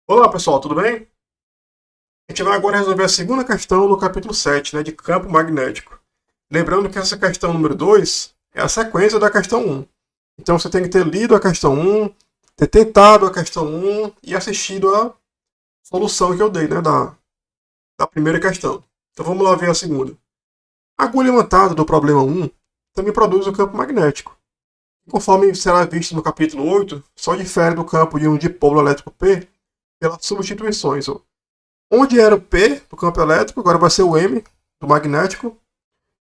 Olá pessoal, tudo bem? A gente vai agora resolver a segunda questão do capítulo 7, né, de campo magnético. Lembrando que essa questão número 2 é a sequência da questão um. Então você tem que ter lido a questão um, ter tentado a questão um e assistido a solução que eu dei, né, da primeira questão. Então vamos lá ver a segunda. A agulha imantada do problema um também produz o campo magnético. Conforme será visto no capítulo 8, só difere do campo de um dipolo elétrico P pelas substituições. Onde era o P do campo elétrico, agora vai ser o M do magnético.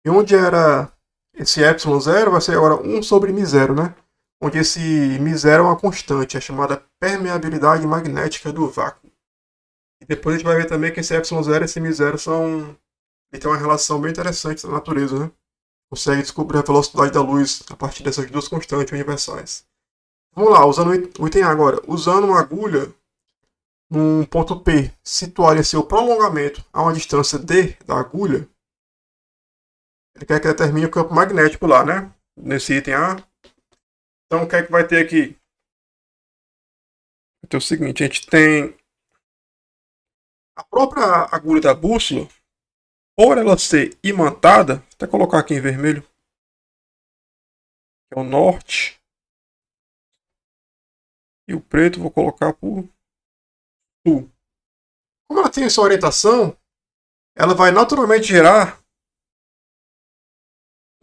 E onde era esse ε0, vai ser agora 1 sobre μ0, né? Onde esse μ0 é uma constante, é chamada permeabilidade magnética do vácuo. E depois a gente vai ver também que esse ε0 e esse μ0 tem uma relação bem interessante na natureza, né? Consegue descobrir a velocidade da luz a partir dessas duas constantes universais. Vamos lá, usando o item A agora. Usando uma agulha num ponto P, situar seu prolongamento a uma distância D da agulha, ele quer que determine o campo magnético lá, né? Nesse item A. Então, o que é que vai ter aqui? Vai ter o seguinte, a gente tem a própria agulha da bússola, por ela ser imantada, vou até colocar aqui em vermelho, que é o norte, e o preto vou colocar por sul. Como ela tem essa orientação, ela vai naturalmente gerar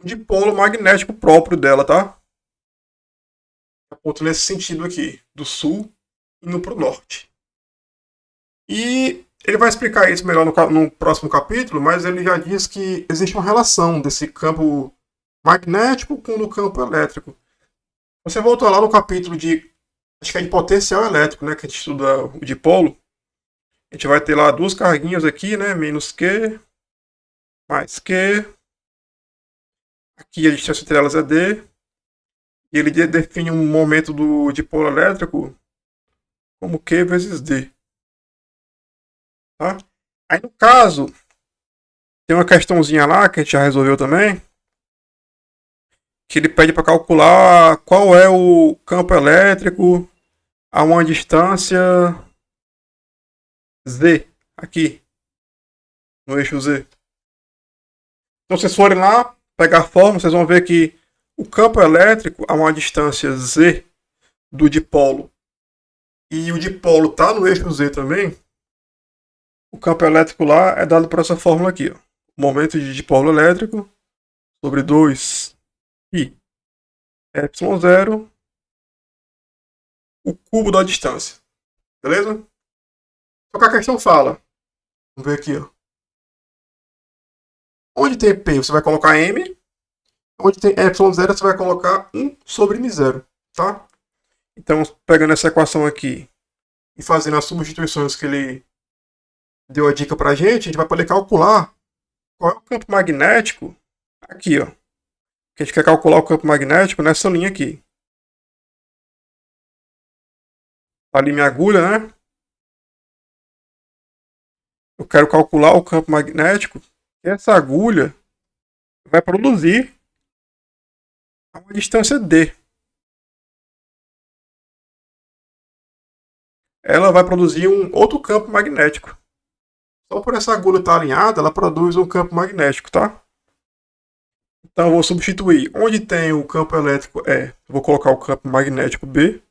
um dipolo magnético próprio dela, tá? Ponto nesse sentido aqui, do sul indo para o norte. E ele vai explicar isso melhor no próximo capítulo, mas ele já diz que existe uma relação desse campo magnético com o campo elétrico. Você volta lá no capítulo acho que é de potencial elétrico, né, que a gente estuda o dipolo. A gente vai ter lá duas carguinhas aqui, né, menos Q, mais Q. Aqui a distância entre elas é D. E ele define um momento do dipolo elétrico como Q vezes D. Tá? Aí no caso, tem uma questãozinha lá que a gente já resolveu também, que ele pede para calcular qual é o campo elétrico a uma distância Z, aqui, no eixo Z. Então, se vocês forem lá, pegar a fórmula, vocês vão ver que o campo elétrico a uma distância Z do dipolo, e o dipolo está no eixo Z também, o campo elétrico lá é dado por essa fórmula aqui. Ó. O momento de dipolo elétrico sobre 2 π ε0, o cubo da distância. Beleza? Só que a questão fala. Vamos ver aqui, ó. Onde tem P, você vai colocar M. Onde tem ε0, você vai colocar 1 sobre μ0. Tá? Então, pegando essa equação aqui e fazendo as substituições que ele deu a dica pra gente, a gente vai poder calcular qual é o campo magnético aqui, ó. Que a gente quer calcular o campo magnético nessa linha aqui. Ali minha agulha, né? Eu quero calcular o campo magnético que essa agulha vai produzir a uma distância D. Ela vai produzir um outro campo magnético. Só por essa agulha estar alinhada, ela produz um campo magnético, tá? Então eu vou substituir. Onde tem o campo elétrico E, eu vou colocar o campo magnético B.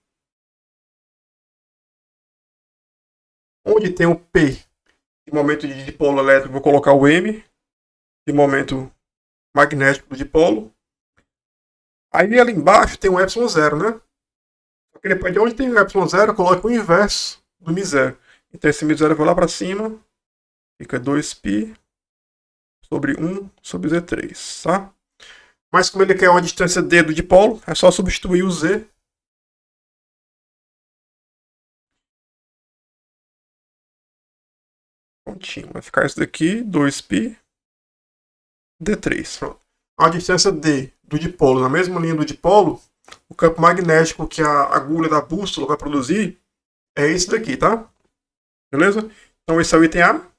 Onde tem o P, de momento de dipolo elétrico, vou colocar o M, de momento magnético do dipolo. Aí ali embaixo tem o ε0, né? Só que depois de onde tem o ε0, eu coloco o inverso do μ0. Então esse μ0 vai lá para cima, fica 2π sobre 1 sobre Z3, tá? Mas como ele quer uma distância D do dipolo, é só substituir o Z. Prontinho, vai ficar isso daqui, 2π D3. Pronto. A distância D do dipolo na mesma linha do dipolo, o campo magnético que a agulha da bússola vai produzir é esse daqui, tá? Beleza? Então esse é o item A.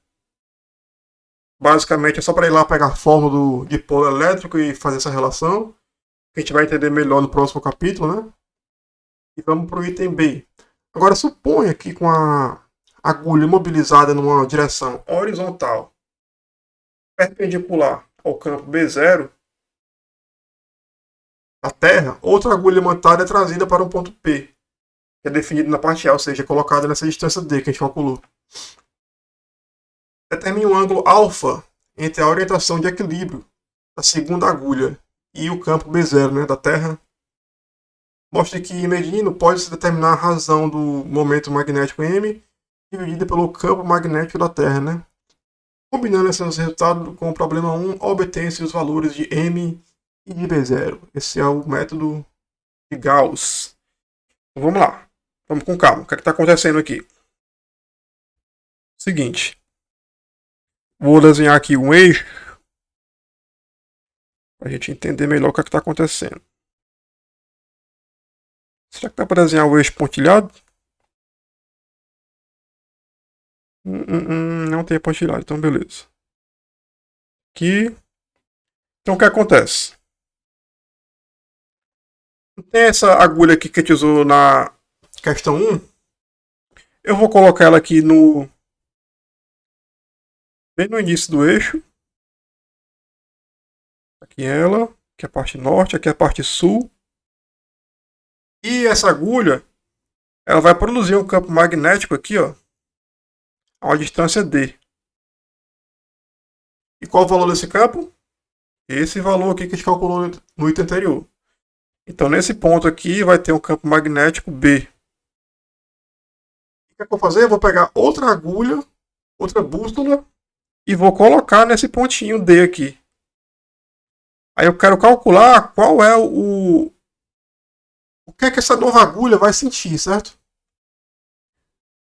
Basicamente é só para ir lá pegar a fórmula do dipolo elétrico e fazer essa relação. Que a gente vai entender melhor no próximo capítulo, né? E vamos para o item B. Agora suponha que com a agulha imobilizada numa direção horizontal perpendicular ao campo B0 da Terra, outra agulha imantada é trazida para um ponto P, que é definido na parte A, ou seja, colocada nessa distância D que a gente calculou. Determine um ângulo alfa entre a orientação de equilíbrio da segunda agulha e o campo B0, né, da Terra. Mostre que, medindo, pode-se determinar a razão do momento magnético M dividida pelo campo magnético da Terra, né? Combinando esses resultados com o problema 1, obtém-se os valores de M e de B0. Esse é o método de Gauss. Então, vamos lá. Vamos com calma. O que é que está acontecendo aqui? Seguinte. Vou desenhar aqui um eixo para a gente entender melhor o que é que está acontecendo. Será que dá para desenhar o eixo pontilhado? Não tem pontilhado, então beleza. Aqui. Então o que acontece? Tem essa agulha aqui que a gente usou na questão 1. Eu vou colocar ela aqui bem no início do eixo. Aqui ela, aqui é a parte norte, aqui é a parte sul. E essa agulha, ela vai produzir um campo magnético aqui, ó, a uma distância D. E qual o valor desse campo? Esse valor aqui que a gente calculou no item anterior. Então, nesse ponto aqui, vai ter um campo magnético B. O que eu vou fazer? Eu vou pegar outra agulha, outra bússola, e vou colocar nesse pontinho D aqui. Aí eu quero calcular qual é o que é que essa nova agulha vai sentir, certo?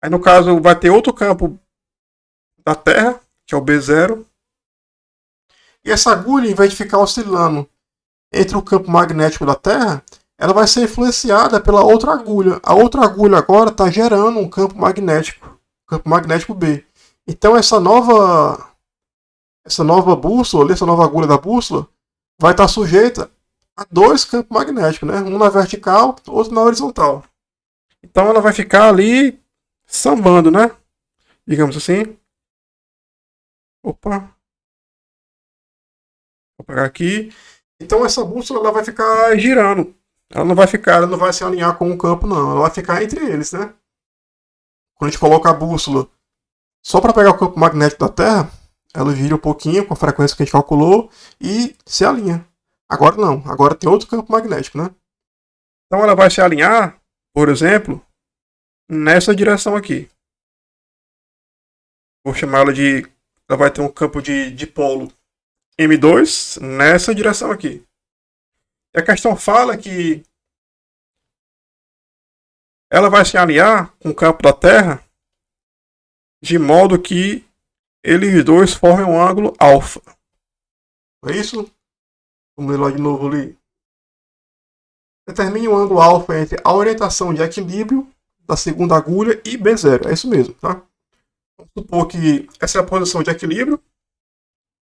Aí no caso vai ter outro campo da Terra, que é o B0. E essa agulha, em vez de ficar oscilando entre o campo magnético da Terra, ela vai ser influenciada pela outra agulha. A outra agulha agora está gerando um campo magnético B. Então essa nova bússola, essa nova agulha da bússola, vai estar sujeita a dois campos magnéticos, né? Um na vertical, outro na horizontal. Então ela vai ficar ali sambando, né? Digamos assim. Opa. Vou pegar aqui. Então essa bússola ela vai ficar girando. Ela não vai se alinhar com o campo, não. Ela vai ficar entre eles, né? Quando a gente coloca a bússola só para pegar o campo magnético da Terra, ela gira um pouquinho com a frequência que a gente calculou e se alinha. Agora não. Agora tem outro campo magnético, né? Então ela vai se alinhar, por exemplo, nessa direção aqui. Vou chamar ela de... Ela vai ter um campo de dipolo M2 nessa direção aqui. E a questão fala que ela vai se alinhar com o campo da Terra de modo que eles dois formem um ângulo alfa. É isso? Vamos ler lá de novo ali. Determine um ângulo alfa entre a orientação de equilíbrio da segunda agulha e B0. É isso mesmo, tá? Vamos supor que essa é a posição de equilíbrio.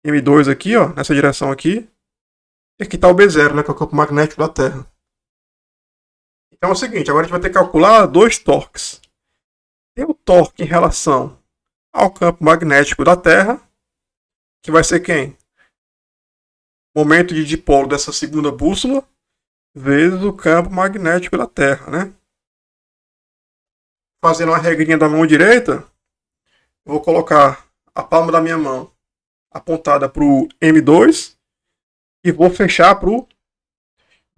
M2 aqui, ó, nessa direção aqui. E aqui está o B0, né, que é o campo magnético da Terra. Então é o seguinte, agora a gente vai ter que calcular dois torques. Tem o torque em relação ao campo magnético da Terra, que vai ser quem? Momento de dipolo dessa segunda bússola, vezes o campo magnético da Terra, né? Fazendo uma regrinha da mão direita, eu vou colocar a palma da minha mão apontada para o M2 e vou fechar para o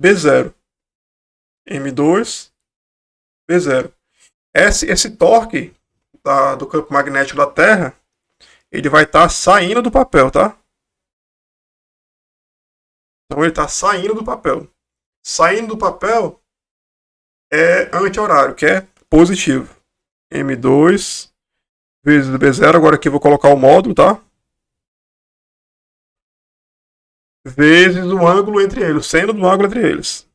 B0. M2, B0. Esse torque do campo magnético da Terra, ele vai estar saindo do papel, tá? Então ele está saindo do papel. Saindo do papel é anti-horário, que é positivo. M2 vezes B0. Agora aqui eu vou colocar o módulo, tá? Vezes o ângulo entre eles, o seno do ângulo entre eles.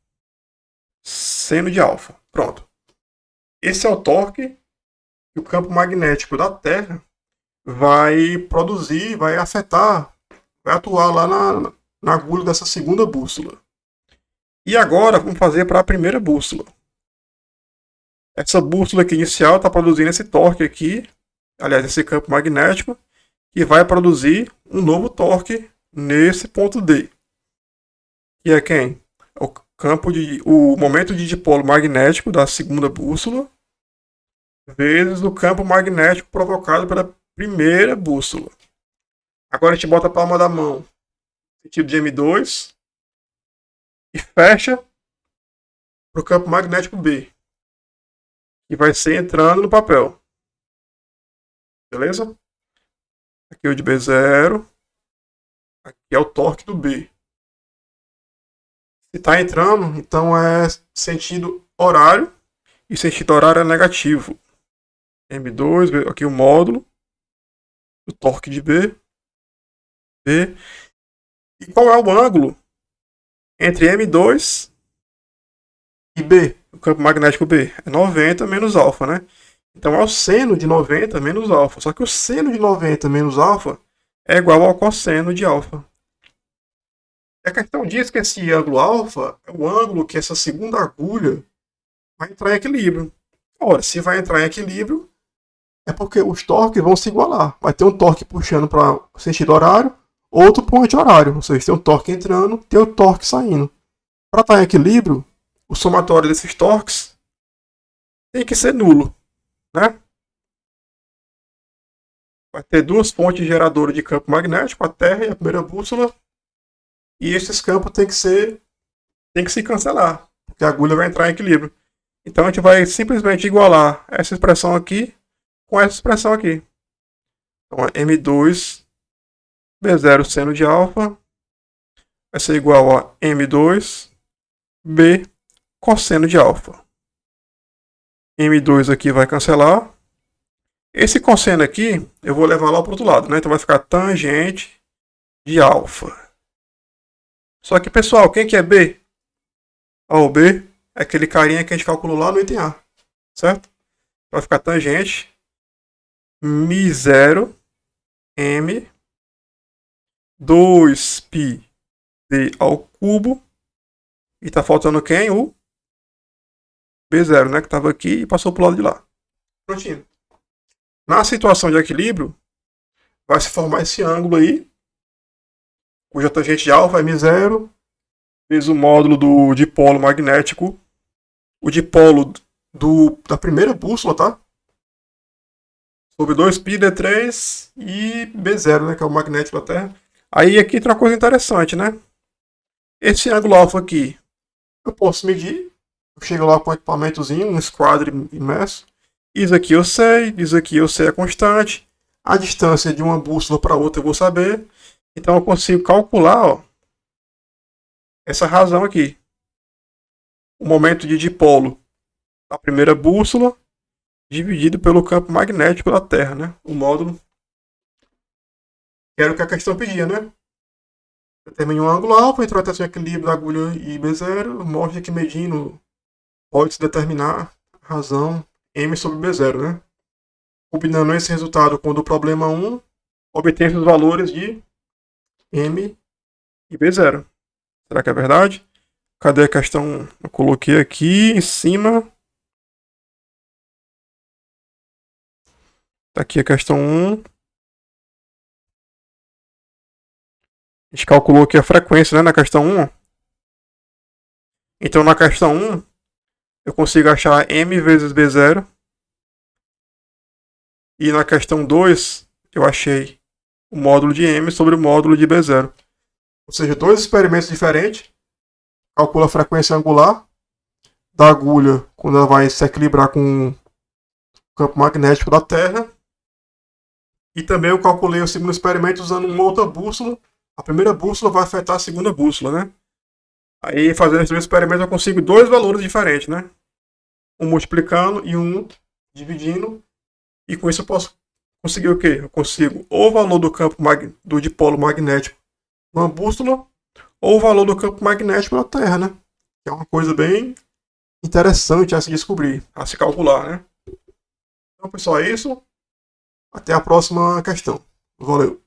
Seno de alfa. Pronto. Esse é o torque que o campo magnético da Terra vai produzir, vai afetar, vai atuar lá na agulha dessa segunda bússola. E agora vamos fazer para a primeira bússola. Essa bússola aqui inicial está produzindo esse torque aqui aliás, esse campo magnético, que vai produzir um novo torque nesse ponto D. Que é quem? O momento de dipolo magnético da segunda bússola vezes o campo magnético provocado pela primeira bússola. Agora a gente bota a palma da mão no sentido de M2 e fecha para o campo magnético B, que vai ser entrando no papel. Beleza? Aqui é o de B0. Aqui é o torque do B. Se está entrando, então é sentido horário. E sentido horário é negativo. M2, aqui o módulo. O torque de B. B. E qual é o ângulo entre M2 e B? O campo magnético B. É 90 menos alfa, né? Então é o seno de 90 menos alfa. Só que o seno de 90 menos alfa é igual ao cosseno de alfa. A questão diz que esse ângulo alfa é o ângulo que essa segunda agulha vai entrar em equilíbrio. Ora, se vai entrar em equilíbrio, é porque os torques vão se igualar. Vai ter um torque puxando para o sentido horário, outro para o anti-horário. Ou seja, tem um torque entrando, tem um torque saindo. Para estar em equilíbrio, o somatório desses torques tem que ser nulo, né? Vai ter duas fontes geradoras de campo magnético, a Terra e a primeira bússola. E esses campos tem que se cancelar, porque a agulha vai entrar em equilíbrio. Então a gente vai simplesmente igualar essa expressão aqui com essa expressão aqui. Então M2 B0 seno de alfa vai ser igual a M2 B cosseno de alfa. M2 aqui vai cancelar. Esse cosseno aqui eu vou levar lá para o outro lado, né? Então vai ficar tangente de alfa. Só que, pessoal, quem que é B? O B é aquele carinha que a gente calculou lá no item A, certo? Vai ficar tangente μ0 m 2π d ao cubo. E tá faltando quem? O B0, né? Que estava aqui e passou pro lado de lá. Prontinho. Na situação de equilíbrio, vai se formar esse ângulo aí, cuja tangente de alfa é μ0, vezes o módulo do dipolo magnético, o dipolo da primeira bússola, tá? Sobre 2π d3 e B0, né? Que é o magnético da Terra. Aí aqui tem uma coisa interessante, né? Esse ângulo alfa aqui, eu posso medir. Eu chego lá com um equipamentozinho, um esquadre imerso. Isso aqui eu sei a constante. A distância de uma bússola para outra eu vou saber. Então eu consigo calcular, ó, essa razão aqui. O momento de dipolo da primeira bússola dividido pelo campo magnético da Terra, né? O módulo. Que era o que a questão pedia, né? Determine um ângulo alfa entre a rotação e equilíbrio da agulha e B0. Mostra que medindo pode-se determinar a razão M sobre B0, né? Combinando esse resultado com o do problema 1, obtém os valores de M e B0. Será que é verdade? Cadê a questão? Eu coloquei aqui em cima. Tá aqui a questão 1. A gente calculou aqui a frequência, né, na questão 1. Então na questão 1, eu consigo achar M vezes B0. E na questão 2, eu achei o módulo de M sobre o módulo de B0. Ou seja, dois experimentos diferentes. Calcula a frequência angular da agulha quando ela vai se equilibrar com o campo magnético da Terra. E também eu calculei o segundo experimento usando uma outra bússola. A primeira bússola vai afetar a segunda bússola, né? Aí, fazendo esse experimento, eu consigo dois valores diferentes, né? Um multiplicando e um dividindo. E com isso eu posso conseguir o quê? Eu consigo ou o valor do campo do dipolo magnético numa bússola, ou o valor do campo magnético da Terra, né? Que é uma coisa bem interessante a se descobrir, a se calcular, né? Então, pessoal, é isso. Até a próxima questão. Valeu!